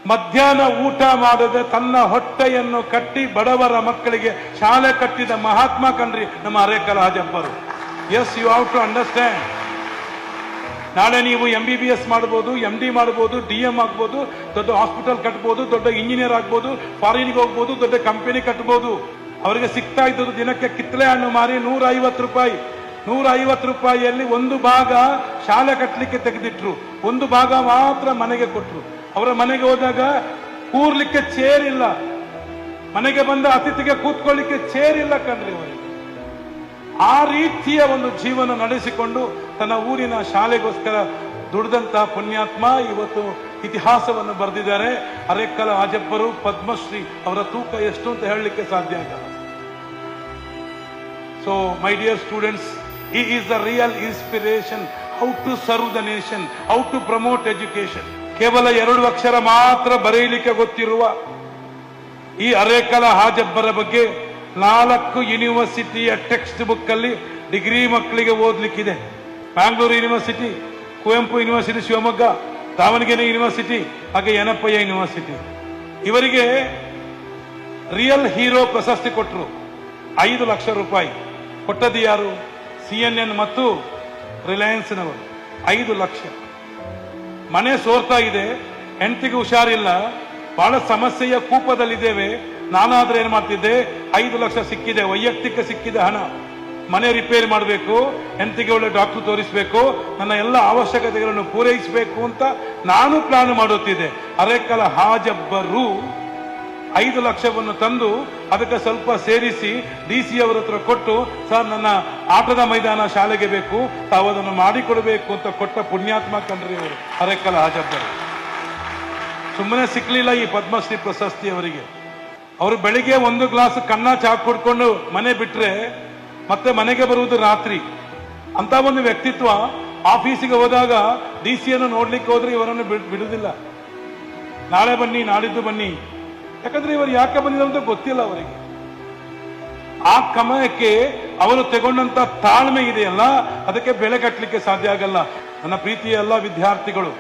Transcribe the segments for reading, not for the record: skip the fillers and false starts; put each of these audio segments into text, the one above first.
ಮಧ್ಯಾಹ್ನ ಊಟ ಮಾಡದೆ ತನ್ನ ಹೊಟ್ಟೆಯನ್ನು ಕಟ್ಟಿ ಬಡವರ ಮಕ್ಕಳಿಗೆ ಶಾಲೆ ಕಟ್ಟಿದ ಮಹಾತ್ಮ ಕಣ್ರಿ ನಮ್ಮ ಅರೇಕಲ ಹಾಜಬ್ಬರು. Yes, you have to understand. ನಾಳೆ ನೀವು MBBS ಮಾಡ್ಬೋದು, MD ಮಾಡ್ಬೋದು, DM ಆಗ್ಬೋದು, ದೊಡ್ಡ ಹಾಸ್ಪಿಟಲ್ ಕಟ್ಬೋದು, ದೊಡ್ಡ ಇಂಜಿನಿಯರ್ ಆಗ್ಬೋದು, ಫಾರಿನ್ಗೆ ಹೋಗ್ಬೋದು, ದೊಡ್ಡ ಕಂಪನಿ ಕಟ್ಬೋದು. ಅವರಿಗೆ ಸಿಗ್ತಾ ಇದ್ದದ್ದು ದಿನಕ್ಕೆ ಕಿತ್ತಳೆ ಹಣ್ಣು ಮಾರಿ 150 ರೂಪಾಯಿ. 150 ರೂಪಾಯಿಯಲ್ಲಿ ಒಂದು ಭಾಗ ಶಾಲೆ ಕಟ್ಟಲಿಕ್ಕೆ ತೆಗೆದಿಟ್ರು, ಒಂದು ಭಾಗ ಮಾತ್ರ ಮನೆಗೆ ಕೊಟ್ರು. ಅವರ ಮನೆಗೆ ಹೋದಾಗ ಕೂರ್ಲಿಕ್ಕೆ ಚೇರ್ ಇಲ್ಲ, ಮನೆಗೆ ಬಂದ ಅತಿಥಿಗೆ ಕೂತ್ಕೊಳ್ಳಿಕ್ಕೆ ಚೇರ್ ಇಲ್ಲ ಕಣ್ರಿ ಅವರಿಗೆ. ಆ ರೀತಿಯ ಒಂದು ಜೀವನ ನಡೆಸಿಕೊಂಡು ತನ್ನ ಊರಿನ ಶಾಲೆಗೋಸ್ಕರ ದುಡಿದಂತಹ ಪುಣ್ಯಾತ್ಮ ಇವತ್ತು ಇತಿಹಾಸವನ್ನು ಬರೆದಿದ್ದಾರೆ. ಅರೇಕಲ ಹಾಜಬ್ಬರು ಪದ್ಮಶ್ರೀ. ಅವರ ತೂಕ ಎಷ್ಟು ಅಂತ ಹೇಳಲಿಕ್ಕೆ ಸಾಧ್ಯ ಆಗಲ್ಲ. So my dear students, he is the real inspiration how to serve the nation, how to promote education. ಕೇವಲ 2 ಅಕ್ಷರ ಮಾತ್ರ ಬರೆಯಲಿಕ್ಕೆ ಗೊತ್ತಿರುವ ಈ ಅರೇಕಲ ಹಾಜಬ್ಬರ ಬಗ್ಗೆ 4 ಯೂನಿವರ್ಸಿಟಿಯ ಟೆಕ್ಸ್ಟ್ ಬುಕ್ ಅಲ್ಲಿ ಡಿಗ್ರಿ ಮಕ್ಕಳಿಗೆ ಓದ್ಲಿಕ್ಕಿದೆ. Bangalore university, Kuvempu university Shivamogga, Davanagere university, ಹಾಗೆ ಯನಪಯ್ಯ ಯೂನಿವರ್ಸಿಟಿ. ಇವರಿಗೆ ರಿಯಲ್ ಹೀರೋ ಪ್ರಶಸ್ತಿ ಕೊಟ್ಟರು. 5 ಲಕ್ಷ ರೂಪಾಯಿ ಕೊಟ್ಟದ್ದು ಯಾರು? CNN ಮತ್ತು ರಿಲಯನ್ಸ್ನವರು. 5 ಲಕ್ಷ. ಮನೆ ಸೋರ್ತಾ ಇದೆ, ಹೆಂಡತಿಗೆ ಹುಷಾರಿಲ್ಲ, ಬಹಳ ಸಮಸ್ಯೆಯ ಕೂಪದಲ್ಲಿದ್ದೇವೆ. ನಾನಾದ್ರೆ ಏನ್ ಮಾಡ್ತಿದ್ದೆ, 5 ಲಕ್ಷ ಸಿಕ್ಕಿದೆ, ವೈಯಕ್ತಿಕ ಸಿಕ್ಕಿದ ಹಣ, ಮನೆ ರಿಪೇರಿ ಮಾಡಬೇಕು, ಹೆಂಡತಿಗೆ ಒಳ್ಳೆ ಡಾಕ್ಟರ್ ತೋರಿಸಬೇಕು, ನನ್ನ ಎಲ್ಲ ಅವಶ್ಯಕತೆಗಳನ್ನು ಪೂರೈಸಬೇಕು ಅಂತ ನಾನು ಪ್ಲಾನ್ ಮಾಡುತ್ತಿದ್ದೆ. ಅರೇಕಲ ಹಾಜಬ್ಬರು 5 ಲಕ್ಷವನ್ನು ತಂದು ಅದಕ್ಕೆ ಸ್ವಲ್ಪ ಸೇರಿಸಿ DC ಅವರ ಹತ್ರ ಕೊಟ್ಟು, ಸರ್ ನನ್ನ ಆಟದ ಮೈದಾನ ಶಾಲೆಗೆ ಬೇಕು, ತಾವು ಅದನ್ನು ಮಾಡಿಕೊಡಬೇಕು ಅಂತ ಕೊಟ್ಟ ಪುಣ್ಯಾತ್ಮ ಕಣ್ರಿ ಅವರು ಅರೇಕಲ ಹಾಜಬ್ಬರು. ಸುಮ್ಮನೆ ಸಿಕ್ಲಿಲ್ಲ ಈ ಪದ್ಮಶ್ರೀ ಪ್ರಶಸ್ತಿ ಅವರಿಗೆ. ಅವರು ಬೆಳಿಗ್ಗೆ 1 ಗ್ಲಾಸ್ ಕನ್ನ ಚಾ ಕುಡ್ಕೊಂಡು ಮನೆ ಬಿಟ್ರೆ ಮತ್ತೆ ಮನೆಗೆ ಬರುವುದು ರಾತ್ರಿ. ಅಂತ ಒಂದು ವ್ಯಕ್ತಿತ್ವ. ಆಫೀಸಿಗೆ ಹೋದಾಗ DC ನೋಡ್ಲಿಕ್ಕೆ ಹೋದ್ರೆ ಇವರನ್ನು ಬಿಡುವುದಿಲ್ಲ. ನಾಳೆ ಬನ್ನಿ, ನಾಡಿದ್ದು ಬನ್ನಿ. ಯಾಕಂದ್ರೆ ಇವರು ಯಾಕೆ ಬಂದಿದ್ದಾರೆ ಅಂತ ಗೊತ್ತಿಲ್ಲ ಅವರಿಗೆ. ಆ ಸಮಯಕ್ಕೆ ಅವರು ತಗೊಂಡಂತ ತಾಳ್ಮೆ ಇದೆಯಲ್ಲ, ಅದಕ್ಕೆ ಬೆಲೆ ಕಟ್ಟಲಿಕ್ಕೆ ಸಾಧ್ಯ ಆಗಲ್ಲ. ನನ್ನ ಪ್ರೀತಿಯ ಎಲ್ಲ ವಿದ್ಯಾರ್ಥಿಗಳು,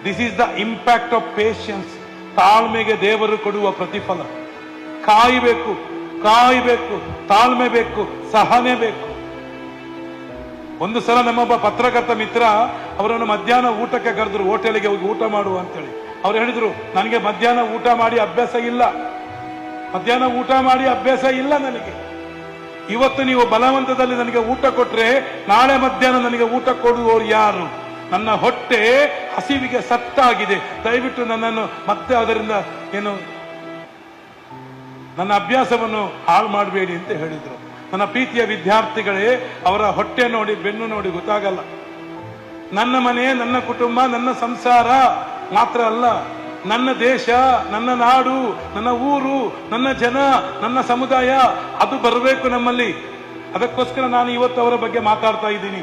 this is the impact of patience. ತಾಳ್ಮೆಗೆ ದೇವರು ಕೊಡುವ ಪ್ರತಿಫಲ. ಕಾಯಬೇಕು, ಕಾಯಬೇಕು, ತಾಳ್ಮೆ ಬೇಕು, ಸಹನೆ ಬೇಕು. ಒಂದು ಸಲ ನಮ್ಮೊಬ್ಬ ಪತ್ರಕರ್ತ ಮಿತ್ರ ಅವರನ್ನು ಮಧ್ಯಾಹ್ನ ಊಟಕ್ಕೆ ಕರೆದ್ರು, ಹೋಟೆಲ್ಗೆ ಹೋಗಿ ಊಟ ಮಾಡುವ ಅಂತೇಳಿ. ಅವ್ರು ಹೇಳಿದ್ರು, ನನಗೆ ಮಧ್ಯಾಹ್ನ ಊಟ ಮಾಡಿ ಅಭ್ಯಾಸ ಇಲ್ಲ, ಮಧ್ಯಾಹ್ನ ಊಟ ಮಾಡಿ ಅಭ್ಯಾಸ ಇಲ್ಲ ನನಗೆ. ಇವತ್ತು ನೀವು ಬಲವಂತದಲ್ಲಿ ನನಗೆ ಊಟ ಕೊಟ್ರೆ ನಾಳೆ ಮಧ್ಯಾಹ್ನ ನನಗೆ ಊಟ ಕೊಡುವವರು ಯಾರು? ನನ್ನ ಹೊಟ್ಟೆ ಹಸಿವಿಗೆ ಸತ್ತಾಗಿದೆ, ದಯವಿಟ್ಟು ನನ್ನನ್ನು ಮತ್ತೆ ಅದರಿಂದ ಏನು ನನ್ನ ಅಭ್ಯಾಸವನ್ನು ಹಾಳು ಮಾಡಬೇಡಿ ಅಂತ ಹೇಳಿದ್ರು. ನನ್ನ ಪ್ರೀತಿಯ ವಿದ್ಯಾರ್ಥಿಗಳೇ, ಅವರ ಹೊಟ್ಟೆ ನೋಡಿ ಬೆನ್ನು ನೋಡಿ ಗೊತ್ತಾಗಲ್ಲ. ನನ್ನ ಮನೆ, ನನ್ನ ಕುಟುಂಬ, ನನ್ನ ಸಂಸಾರ ಮಾತ್ರ ಅಲ್ಲ, ನನ್ನ ದೇಶ, ನನ್ನ ನಾಡು, ನನ್ನ ಊರು, ನನ್ನ ಜನ, ನನ್ನ ಸಮುದಾಯ ಅದು ಬರಬೇಕು ನಮ್ಮಲ್ಲಿ. ಅದಕ್ಕೋಸ್ಕರ ನಾನು ಇವತ್ತು ಅವರ ಬಗ್ಗೆ ಮಾತಾಡ್ತಾ ಇದ್ದೀನಿ.